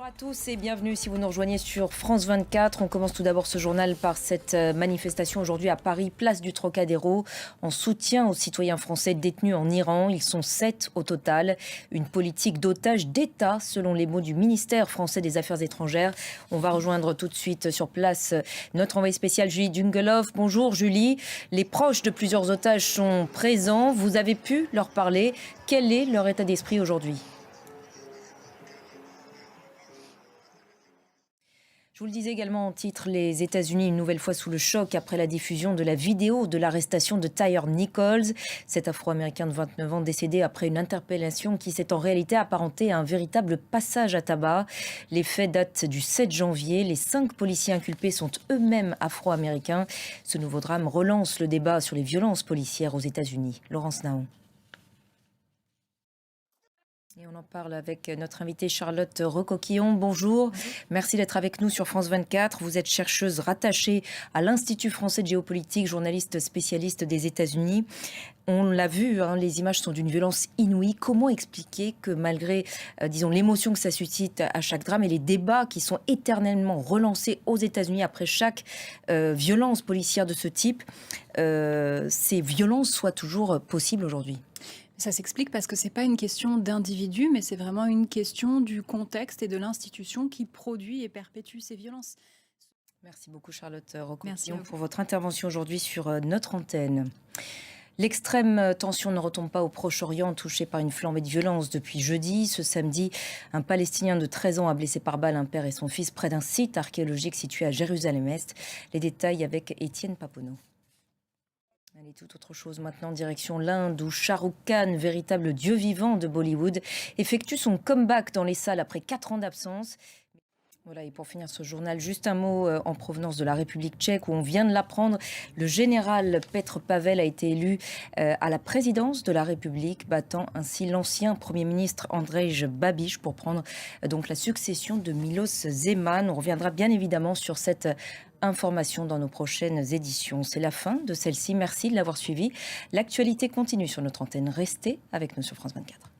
Bonjour à tous et bienvenue si vous nous rejoignez sur France 24. On commence tout d'abord ce journal par cette manifestation aujourd'hui à Paris, place du Trocadéro, en soutien aux citoyens français détenus en Iran. Ils sont 7 au total. Une politique d'otages d'État, selon les mots du ministère français des Affaires étrangères. On va rejoindre tout de suite sur place notre envoyée spéciale Julie Dungeloff. Bonjour Julie. Les proches de plusieurs otages sont présents. Vous avez pu leur parler. Quel est leur état d'esprit aujourd'hui ? Je vous le disais également en titre, les États-Unis une nouvelle fois sous le choc après la diffusion de la vidéo de l'arrestation de Tyre Nichols, cet Afro-Américain de 29 ans décédé après une interpellation qui s'est en réalité apparentée à un véritable passage à tabac. Les faits datent du 7 janvier. Les 5 policiers inculpés sont eux-mêmes Afro-Américains. Ce nouveau drame relance le débat sur les violences policières aux États-Unis. Laurence Naon. Et on en parle avec notre invitée Charlotte Recoquillon. Bonjour, merci d'être avec nous sur France 24. Vous êtes chercheuse rattachée à l'Institut français de géopolitique, journaliste spécialiste des États-Unis. On l'a vu, les images sont d'une violence inouïe. Comment expliquer que malgré, disons, l'émotion que ça suscite à chaque drame et les débats qui sont éternellement relancés aux États-Unis après chaque violence policière de ce type, ces violences soient toujours possibles aujourd'hui ? Ça s'explique parce que ce n'est pas une question d'individu, mais c'est vraiment une question du contexte et de l'institution qui produit et perpétue ces violences. Merci beaucoup Charlotte Recoquillon pour votre intervention aujourd'hui sur notre antenne. L'extrême tension ne retombe pas au Proche-Orient, touché par une flambée de violence depuis jeudi. Ce samedi, un Palestinien de 13 ans a blessé par balle un père et son fils près d'un site archéologique situé à Jérusalem-Est. Les détails avec Étienne Paponneau. Allez, tout autre chose maintenant, direction l'Inde, où Shah Rukh Khan, véritable dieu vivant de Bollywood, effectue son comeback dans les salles après 4 ans d'absence. Voilà, et pour finir ce journal, juste un mot en provenance de la République tchèque, où on vient de l'apprendre. Le général Petr Pavel a été élu à la présidence de la République, battant ainsi l'ancien Premier ministre Andrej Babiš pour prendre donc la succession de Miloš Zeman. On reviendra bien évidemment sur cette information dans nos prochaines éditions. C'est la fin de celle-ci. Merci de l'avoir suivi. L'actualité continue sur notre antenne. Restez avec nous sur France 24.